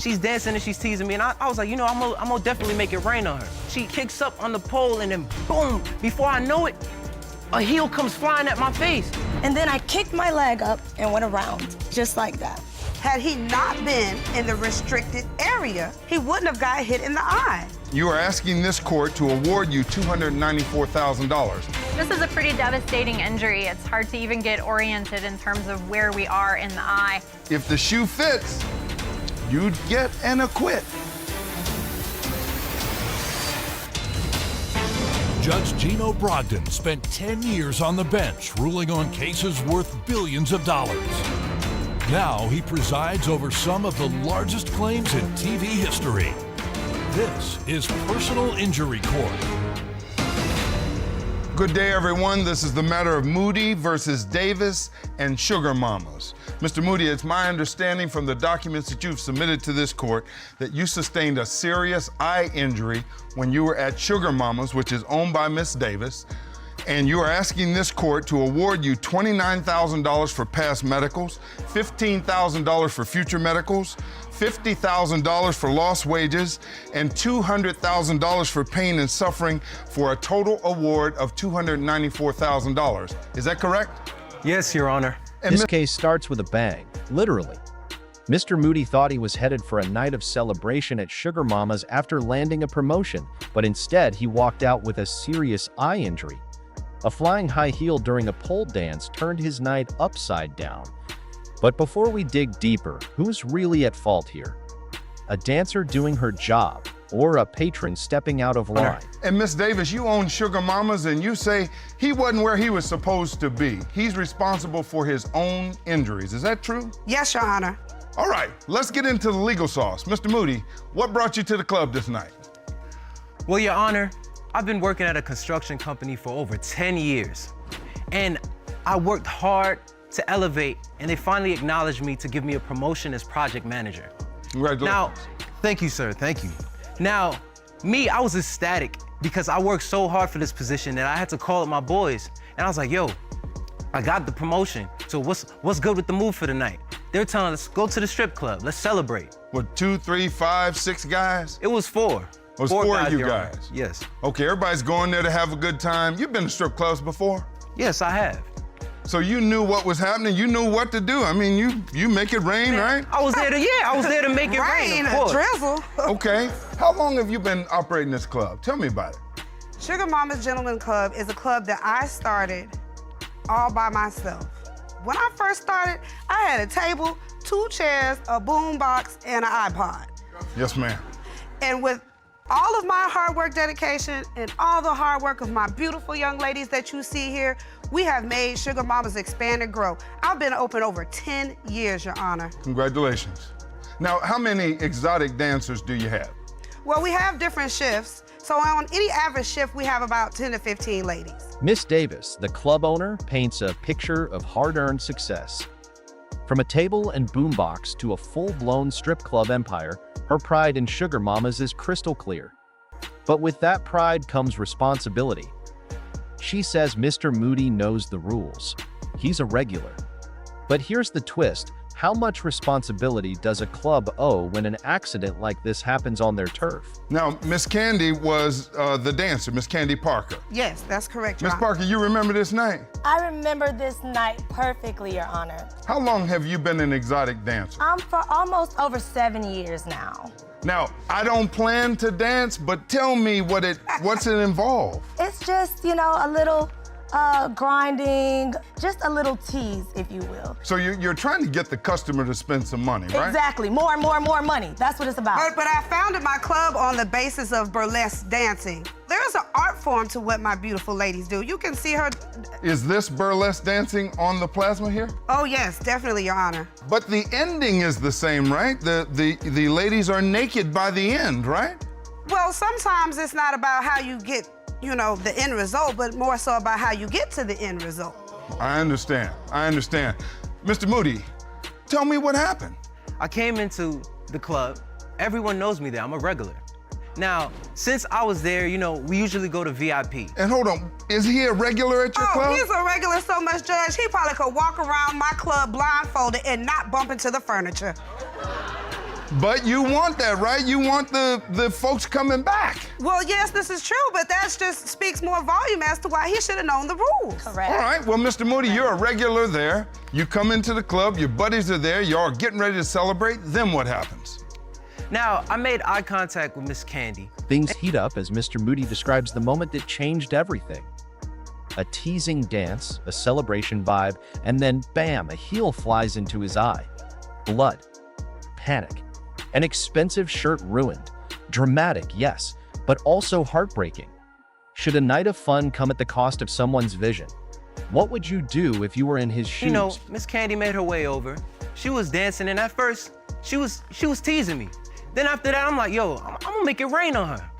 She's dancing and she's teasing me, and I was like, you know, I'm gonna definitely make it rain on her. She kicks up on the pole, and then boom, before I know it, a heel comes flying at my face. And then I kicked my leg up and went around, just like that. Had he not been in the restricted area, he wouldn't have got hit in the eye. You are asking this court to award you $294,000. This is a pretty devastating injury. It's hard to even get oriented in terms of where we are in the eye. If the shoe fits, you'd get an acquit. Judge Gino Brogdon spent 10 years on the bench ruling on cases worth billions of dollars. Now he presides over some of the largest claims in TV history. This is Personal Injury Court. Good day, everyone. This is the matter of Moody versus Davis and Sugar Mamas. Mr. Moody, it's my understanding from the documents that you've submitted to this court that you sustained a serious eye injury when you were at Sugar Mamas, which is owned by Miss Davis, and you are asking this court to award you $29,000 for past medicals, $15,000 for future medicals, $50,000 for lost wages, and $200,000 for pain and suffering, for a total award of $294,000. Is that correct? Yes, Your Honor. And This case starts with a bang, literally. Mr. Moody thought he was headed for a night of celebration at Sugar Mama's after landing a promotion, but instead he walked out with a serious eye injury. A flying high heel during a pole dance turned his night upside down. But before we dig deeper, who's really at fault here? A dancer doing her job, or a patron stepping out of line? And Miss Davis, you own Sugar Mamas, and you say he wasn't where he was supposed to be. He's responsible for his own injuries. Is that true? Yes, Your Honor. All right, let's get into the legal sauce. Mr. Moody, what brought you to the club this night? Well, Your Honor, I've been working at a construction company for over 10 years. And I worked hard to elevate, and they finally acknowledged me to give me a promotion as project manager. Congratulations. Now, thank you, sir, thank you. Now, I was ecstatic because I worked so hard for this position that I had to call up my boys. And I was like, yo, I got the promotion, so what's good with the move for the night? They were telling us, go to the strip club, let's celebrate. What, 2, 3, 5, 6 guys? It was 4. It was 4 of you Your Honor. guys? Yes. Okay, everybody's going there to have a good time. You've been to strip clubs before? Yes, I have. So you knew what was happening, you knew what to do. I mean, you make it rain, right? I was there to make it rain, of course. Drizzle. Okay, how long have you been operating this club? Tell me about it. Sugar Mama's Gentleman Club is a club that I started all by myself. When I first started, I had a table, 2 chairs, a boom box, and an iPod. Yes, ma'am. And with all of my hard work, dedication, and all the hard work of my beautiful young ladies that you see here, we have made Sugar Mama's expand and grow. I've been open over 10 years, Your Honor. Congratulations. Now, how many exotic dancers do you have? Well, we have different shifts. So on any average shift, we have about 10 to 15 ladies. Miss Davis, the club owner, paints a picture of hard-earned success. From a table and boombox to a full-blown strip club empire, her pride in Sugar Mamas is crystal clear. But with that pride comes responsibility. She says Mr. Moody knows the rules. He's a regular. But here's the twist. How much responsibility does a club owe when an accident like this happens on their turf? Now, Miss Candy was the dancer, Miss Candy Parker. Yes, that's correct, Your Miss Honor. Parker, you remember this night? I remember this night perfectly, Your Honor. How long have you been an exotic dancer? For almost over 7 years now. Now, I don't plan to dance, but tell me what's it involve? It's just, you know, a little grinding, just a little tease, if you will. So you're trying to get the customer to spend some money, right? Exactly, more and more and more money. That's what it's about. But I founded my club on the basis of burlesque dancing. There's an art form to what my beautiful ladies do. You can see her. Is this burlesque dancing on the plasma here? Oh yes, definitely, Your Honor. But the ending is the same, right? The ladies are naked by the end, right? Well, sometimes it's not about how you get, you know, the end result, but more so about how you get to the end result. I understand. Mr. Moody, tell me what happened. I came into the club. Everyone knows me there. I'm a regular. Now, since I was there, you know, we usually go to VIP. And hold on, is he a regular at your club? Oh, he's a regular so much, Judge, he probably could walk around my club blindfolded and not bump into the furniture. But you want that, right? You want the folks coming back. Well, yes, this is true, but that just speaks more volume as to why he should have known the rules. Correct. All right, well, Mr. Moody, you're a regular there. You come into the club, your buddies are there, you're all getting ready to celebrate. Then what happens? Now, I made eye contact with Miss Candy. Things heat up as Mr. Moody describes the moment that changed everything. A teasing dance, a celebration vibe, and then bam, a heel flies into his eye. Blood. Panic. An expensive shirt ruined. Dramatic, yes, but also heartbreaking. Should a night of fun come at the cost of someone's vision? What would you do if you were in his shoes? You know, Miss Candy made her way over. She was dancing, and at first, she was teasing me. Then after that, I'm like, yo, I'm gonna make it rain on her.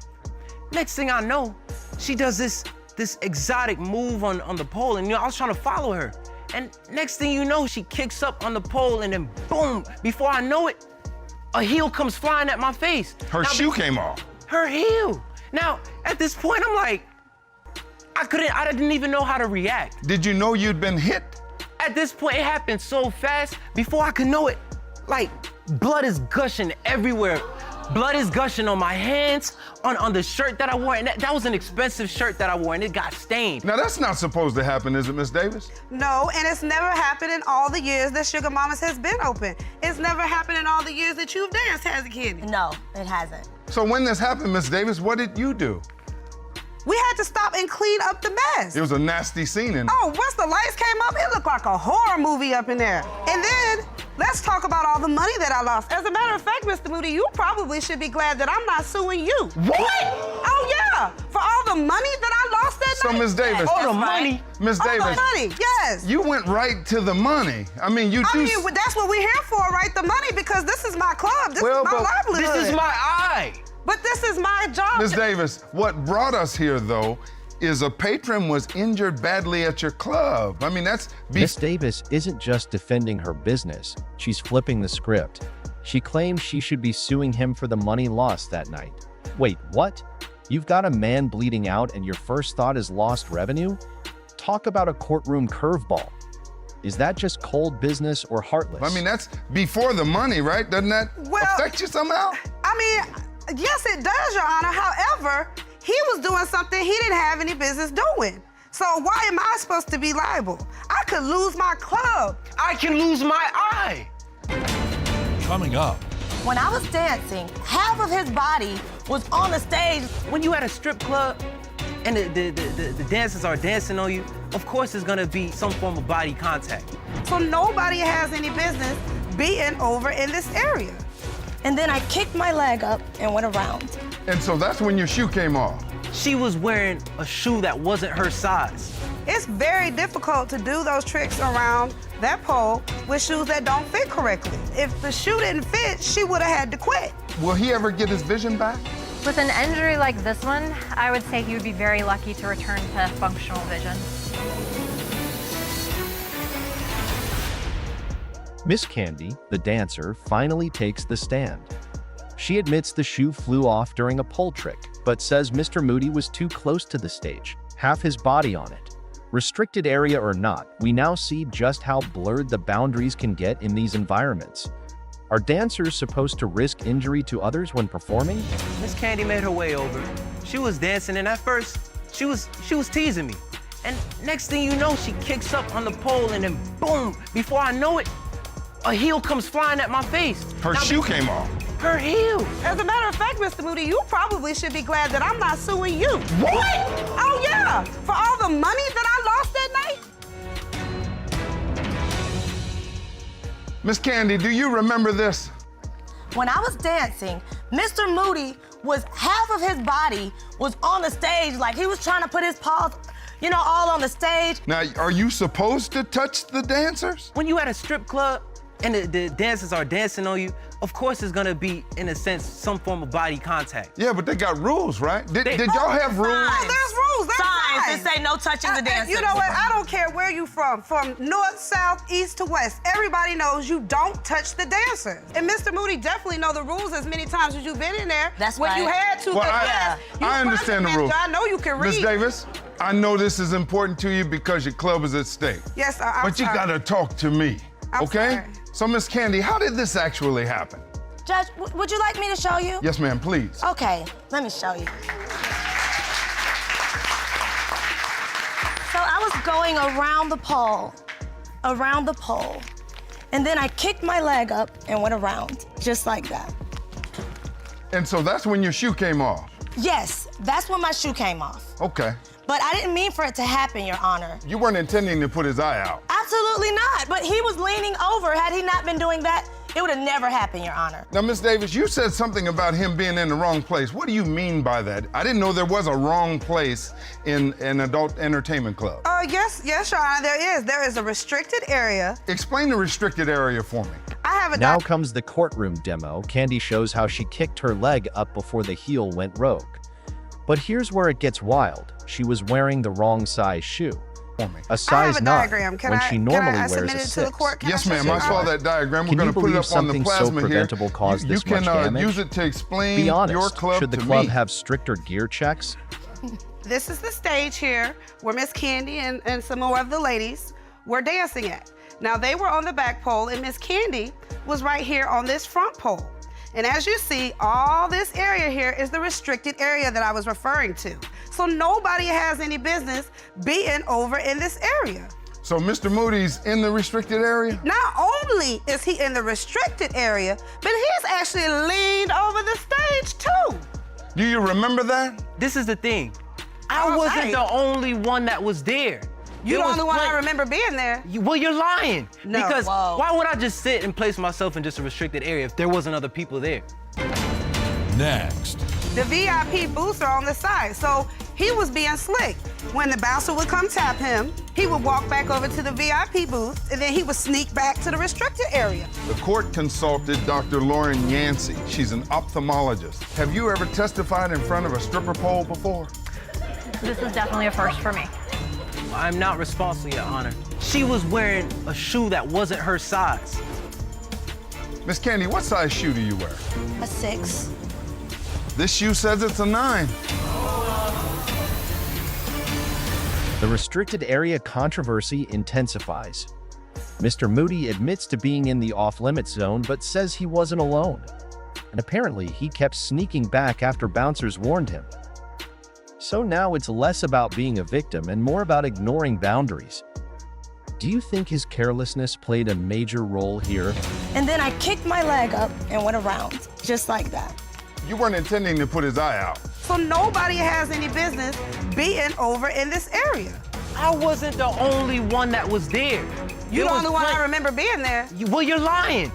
Next thing I know, she does this exotic move on the pole, and I was trying to follow her. And next thing you know, she kicks up on the pole, and then boom, before I know it, a heel comes flying at my face. Her shoe came off. Her heel. Now, at this point, I'm like, I didn't even know how to react. Did you know you'd been hit? At this point, it happened so fast, before I could know it, like, blood is gushing everywhere. Blood is gushing on my hands, on the shirt that I wore, and that was an expensive shirt that I wore, and it got stained. Now, that's not supposed to happen, is it, Miss Davis? No, and it's never happened in all the years that Sugar Mama's has been open. It's never happened in all the years that you've danced, has it, Candy? No, it hasn't. So when this happened, Miss Davis, what did you do? We had to stop and clean up the mess. It was a nasty scene in Oh, once the lights came up, it looked like a horror movie up in there. And then, let's talk about all the money that I lost. As a matter of fact, Mr. Moody, you probably should be glad that I'm not suing you. What? Oh, yeah, for all the money that I lost that So, night. Miss Davis. All the money? Miss All Davis. the money, yes. You went right to the money. I mean, you I do. mean, that's what we're here for, right? The money, because this is my club. This Well, is my but livelihood. This is my eye. But this is my job. Miss Davis, what brought us here, though, is a patron was injured badly at your club. I mean, that's... Miss Davis isn't just defending her business, she's flipping the script. She claims she should be suing him for the money lost that night. Wait, what? You've got a man bleeding out and your first thought is lost revenue? Talk about a courtroom curveball. Is that just cold business or heartless? I mean, that's before the money, right? Doesn't that affect you somehow? I mean, yes, it does, Your Honor. However, he was doing something he didn't have any business doing. So why am I supposed to be liable? I could lose my club. I can lose my eye. Coming up, When I was dancing, half of his body was on the stage. When you at a strip club and the dancers are dancing on you, of course there's gonna be some form of body contact. So nobody has any business being over in this area. And then I kicked my leg up and went around. And so that's when your shoe came off. She was wearing a shoe that wasn't her size. It's very difficult to do those tricks around that pole with shoes that don't fit correctly. If the shoe didn't fit, she would have had to quit. Will he ever get his vision back? With an injury like this one, I would say he would be very lucky to return to functional vision. Miss Candy, the dancer, finally takes the stand. She admits the shoe flew off during a pole trick, but says Mr. Moody was too close to the stage, half his body on it. Restricted area or not, we now see just how blurred the boundaries can get in these environments. Are dancers supposed to risk injury to others when performing? Miss Candy made her way over. She was dancing, and at first, she was teasing me. And next thing you know, she kicks up on the pole, and then boom, before I know it, a heel comes flying at my face. Her shoe came off. Her heel. As a matter of fact, Mr. Moody, you probably should be glad that I'm not suing you. What? Oh, yeah, for all the money that I lost that night? Miss Candy, do you remember this? When I was dancing, Mr. Moody was half of his body was on the stage, like he was trying to put his paws, all on the stage. Now, are you supposed to touch the dancers? When you at a strip club and the dancers are dancing on you, of course there's gonna be, in a sense, some form of body contact. Yeah, but they got rules, right? Did y'all have rules? Oh, there's rules, there's Signs that say no touching the dancers. You know what? I don't care where you from north, south, east to west. Everybody knows you don't touch the dancers. And Mr. Moody definitely know the rules as many times as you've been in there. That's when right. you had to. Well, You I understand the manager, rules. I know you can read. Miss Davis, I know this is important to you because your club is at stake. Yes, I'm But you sorry. gotta talk to me, I'm okay? sorry. So, Miss Candy, how did this actually happen? Judge, would you like me to show you? Yes, ma'am, please. Okay, let me show you. So I was going around the pole, and then I kicked my leg up and went around, just like that. And so that's when your shoe came off? Yes, that's when my shoe came off. Okay. But I didn't mean for it to happen, Your Honor. You weren't intending to put his eye out? Absolutely not, but he was leaning over. Had he not been doing that, it would have never happened, Your Honor. Now, Miss Davis, you said something about him being in the wrong place. What do you mean by that? I didn't know there was a wrong place in an adult entertainment club. Yes, Your Honor, there is. There is a restricted area. Explain the restricted area for me. I have a Now comes the courtroom demo. Candy shows how she kicked her leg up before the heel went rogue. But here's where it gets wild. She was wearing the wrong size shoe. A size 9 diagram. when she normally wears submit a it 6. to the court? Can Yes, I ma'am, show I you? saw that diagram. We're Can going you to put it believe up on the something so plasma here. preventable caused You this can much damage? use it to explain Be honest, your club should the to club me. have stricter gear checks? This is the stage here where Miss Candy and some more of the ladies were dancing at. Now, they were on the back pole, and Miss Candy was right here on this front pole. And as you see, all this area here is the restricted area that I was referring to. So nobody has any business being over in this area. So Mr. Moody's in the restricted area? Not only is he in the restricted area, but he's actually leaned over the stage too. Do you remember that? This is the thing. I All wasn't right. the only one that was there. You're There the was only one I plenty- remember being there. Well, you're lying. No. Because Whoa. why would I just sit and place myself in just a restricted area if there wasn't other people there? Next, The VIP booths are on the side, so he was being slick. When the bouncer would come tap him, he would walk back over to the VIP booth, and then he would sneak back to the restricted area. The court consulted Dr. Lauren Yancey. She's an ophthalmologist. Have you ever testified in front of a stripper pole before? This is definitely a first for me. I'm not responsible, Your Honor. She was wearing a shoe that wasn't her size. Miss Candy, what size shoe do you wear? A 6. This shoe says it's a 9. The restricted area controversy intensifies. Mr. Moody admits to being in the off-limits zone, but says he wasn't alone. And apparently, he kept sneaking back after bouncers warned him. So now it's less about being a victim and more about ignoring boundaries. Do you think his carelessness played a major role here? And then I kicked my leg up and went around, just like that. You weren't intending to put his eye out. So nobody has any business being over in this area. I wasn't the only one that was there. You're There the was only one I plenty- remember being there. Well, you're lying.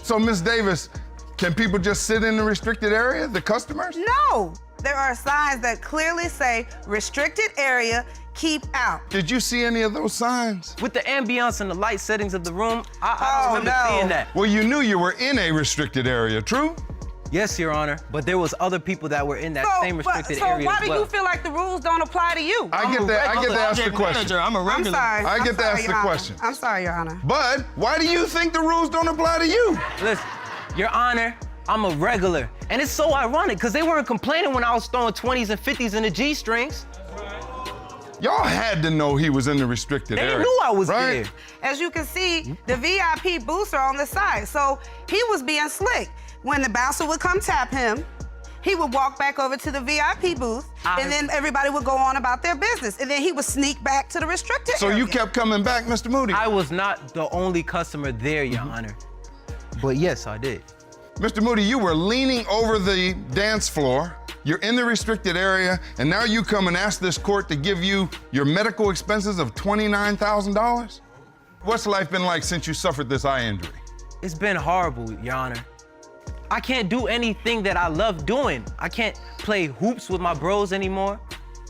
So, Miss Davis, can people just sit in the restricted area, the customers? No, there are signs that clearly say restricted area, keep out. Did you see any of those signs? With the ambiance and the light settings of the room, I Oh, don't remember no. seeing that. Well, you knew you were in a restricted area, true? Yes, Your Honor, but there was other people that were in that same restricted so area why as do well. you feel like the rules don't apply to you? I get that. I get to ask the question. I'm a I'm regular. sorry. I I'm get to sorry, ask the Your Honor. question. I'm sorry, Your Honor. But why do you think the rules don't apply to you? Listen, Your Honor, I'm a regular. And it's so ironic because they weren't complaining when I was throwing 20s and 50s in the G-strings. Y'all had to know he was in the restricted They area. knew I was right? there. As you can see, the VIP booths are on the side, so he was being slick. When the bouncer would come tap him, he would walk back over to the VIP booth, and then everybody would go on about their business, and then he would sneak back to the restricted So area. you kept coming back, Mr. Moody. I was not the only customer there, Your Honor. But yes, I did. Mr. Moody, you were leaning over the dance floor. You're in the restricted area, and now you come and ask this court to give you your medical expenses of $29,000? What's life been like since you suffered this eye injury? It's been horrible, Your Honor. I can't do anything that I love doing. I can't play hoops with my bros anymore.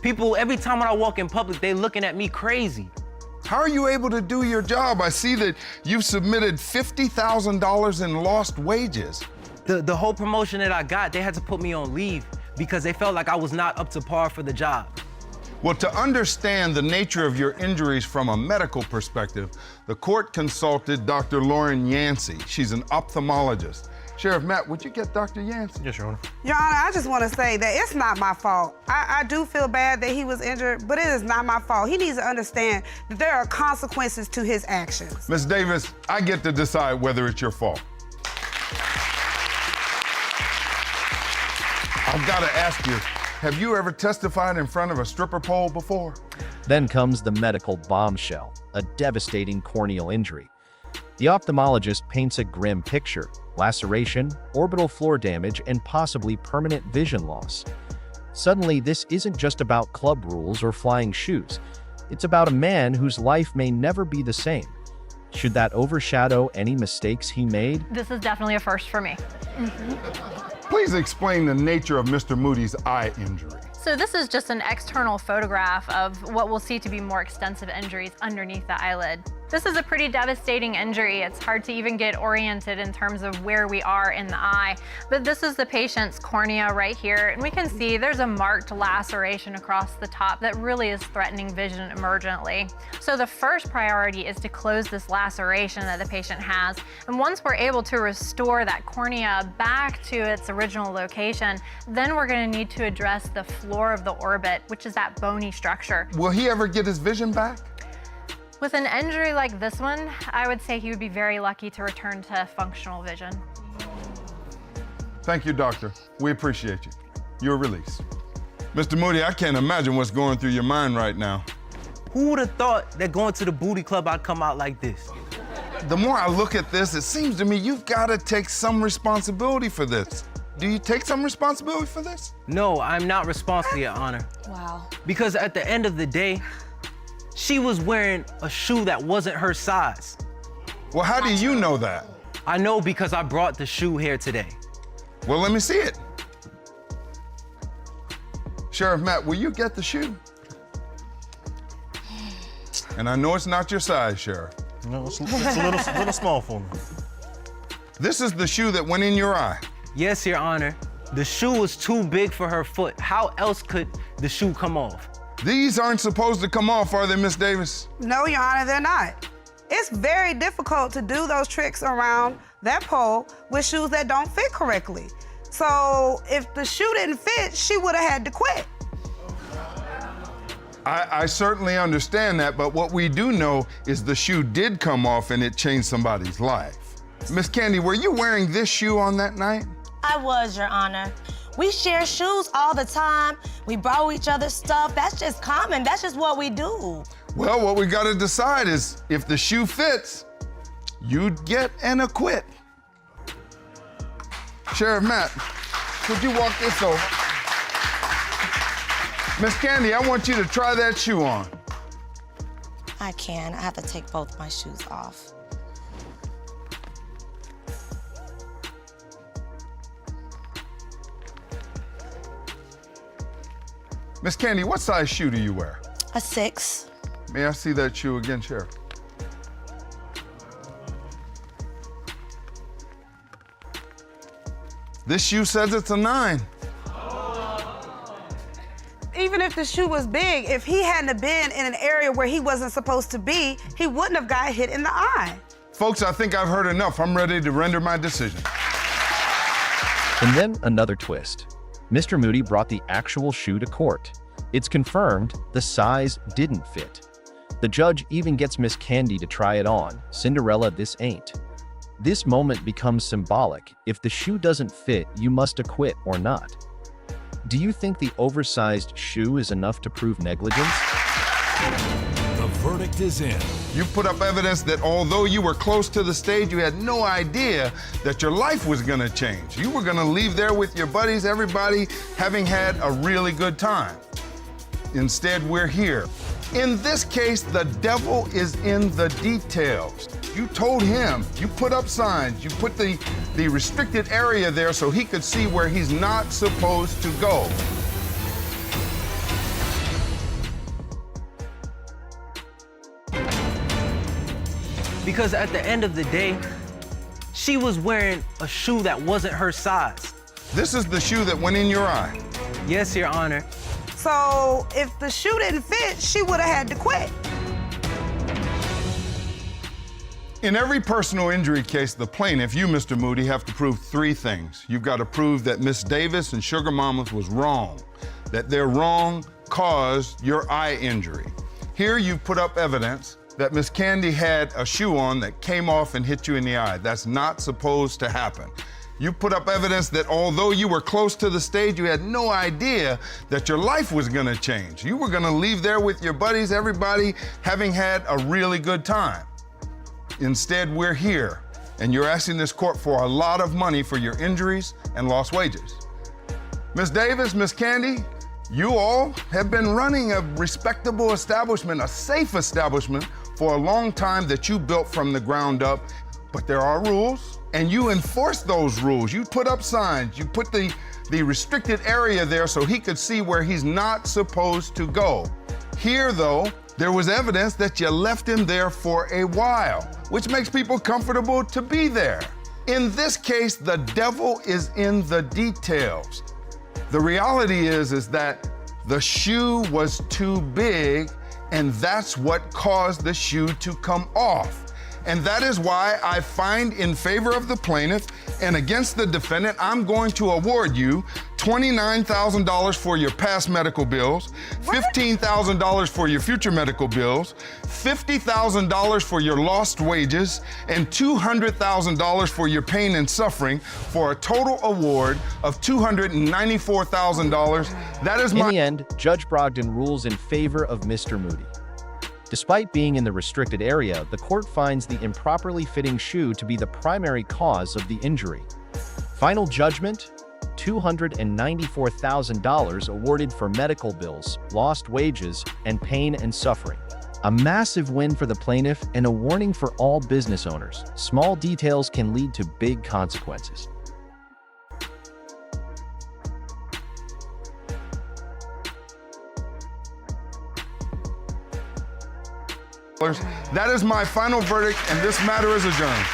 People, every time when I walk in public, they looking at me crazy. How are you able to do your job? I see that you've submitted $50,000 in lost wages. The whole promotion that I got, they had to put me on leave because they felt like I was not up to par for the job. Well, to understand the nature of your injuries from a medical perspective, the court consulted Dr. Lauren Yancey. She's an ophthalmologist. Sheriff Matt, would you get Dr. Yancey? Yes, Your Honor. Your Honor, I just want to say that it's not my fault. I do feel bad that he was injured, but it is not my fault. He needs to understand that there are consequences to his actions. Ms. Davis, I get to decide whether it's your fault. I've got to ask you, have you ever testified in front of a stripper pole before? Then comes the medical bombshell, a devastating corneal injury. The ophthalmologist paints a grim picture: laceration, orbital floor damage, and possibly permanent vision loss. Suddenly, this isn't just about club rules or flying shoes. It's about a man whose life may never be the same. Should that overshadow any mistakes he made? This is definitely a first for me. Please explain the nature of Mr. Moody's eye injury. So this is just an external photograph of what we'll see to be more extensive injuries underneath the eyelid. This is a pretty devastating injury. It's hard to even get oriented in terms of where we are in the eye. But this is the patient's cornea right here, and we can see there's a marked laceration across the top that really is threatening vision emergently. So the first priority is to close this laceration that the patient has. And once we're able to restore that cornea back to its original location, then we're going to need to address the floor of the orbit, which is that bony structure. Will he ever get his vision back? With an injury like this one, I would say he would be very lucky to return to functional vision. Thank you, doctor. We appreciate you. You're released. Mr. Moody, I can't imagine what's going through your mind right now. Who would have thought that going to the booty club I'd come out like this? The more I look at this, it seems to me you've got to take some responsibility for this. Do you take some responsibility for this? No, I'm not responsible, Your Honor. Wow. Because at the end of the day, she was wearing a shoe that wasn't her size. Well, how do you know that? I know because I brought the shoe here today. Well, let me see it. Sheriff Matt, will you get the shoe? And I know it's not your size, Sheriff. No, it's a little small for me. This is the shoe that went in your eye. Yes, Your Honor. The shoe was too big for her foot. How else could the shoe come off? These aren't supposed to come off, are they, Miss Davis? No, Your Honor, they're not. It's very difficult to do those tricks around that pole with shoes that don't fit correctly. So if the shoe didn't fit, she would have had to quit. I certainly understand that, but what we do know is the shoe did come off and it changed somebody's life. Miss Candy, were you wearing this shoe on that night? I was, Your Honor. We share shoes all the time. We borrow each other's stuff. That's just common. That's just what we do. Well, what we gotta decide is if the shoe fits, you'd get an acquit. Sheriff Matt, could you walk this over? Miss Candy, I want you to try that shoe on. I can. I have to take both my shoes off. Miss Candy, what size shoe do you wear? A 6. May I see that shoe again, Sheriff? This shoe says it's a 9. Even if the shoe was big, if he hadn't have been in an area where he wasn't supposed to be, he wouldn't have got hit in the eye. Folks, I think I've heard enough. I'm ready to render my decision. And then another twist. Mr. Moody brought the actual shoe to court. It's confirmed the size didn't fit. The judge even gets Miss Candy to try it on. Cinderella, this ain't. This moment becomes symbolic. If the shoe doesn't fit, you must acquit or not. Do you think the oversized shoe is enough to prove negligence? The verdict is in. You put up evidence that although you were close to the stage, you had no idea that your life was gonna change. You were gonna leave there with your buddies, everybody having had a really good time. Instead, we're here. In this case, the devil is in the details. You told him, you put up signs, you put the restricted area there so he could see where he's not supposed to go. Because at the end of the day, she was wearing a shoe that wasn't her size. This is the shoe that went in your eye. Yes, Your Honor. So if the shoe didn't fit, she would have had to quit. In every personal injury case, the plaintiff, you, Mr. Moody, have to prove three things. You've got to prove that Miss Davis and Sugar Mamas was wrong, that their wrong caused your eye injury. Here you put up evidence that Miss Candy had a shoe on that came off and hit you in the eye. That's not supposed to happen. You put up evidence that although you were close to the stage, you had no idea that your life was gonna change. You were gonna leave there with your buddies, everybody having had a really good time. Instead, we're here, and you're asking this court for a lot of money for your injuries and lost wages. Miss Davis, Miss Candy, you all have been running a respectable establishment, a safe establishment, for a long time that you built from the ground up. But there are rules, and you enforce those rules. You put up signs, you put the restricted area there so he could see where he's not supposed to go. Here, though, there was evidence that you left him there for a while, which makes people comfortable to be there. In this case, the devil is in the details. The reality is that the shoe was too big, and that's what caused the shoe to come off. And that is why I find in favor of the plaintiff and against the defendant. I'm going to award you $29,000 for your past medical bills, $15,000 for your future medical bills, $50,000 for your lost wages, and $200,000 for your pain and suffering, for a total award of $294,000. That is In the end, Judge Brogdon rules in favor of Mr. Moody. Despite being in the restricted area, the court finds the improperly fitting shoe to be the primary cause of the injury. Final judgment: $294,000 awarded for medical bills, lost wages, and pain and suffering. A massive win for the plaintiff and a warning for all business owners. Small details can lead to big consequences. That is my final verdict, and this matter is adjourned.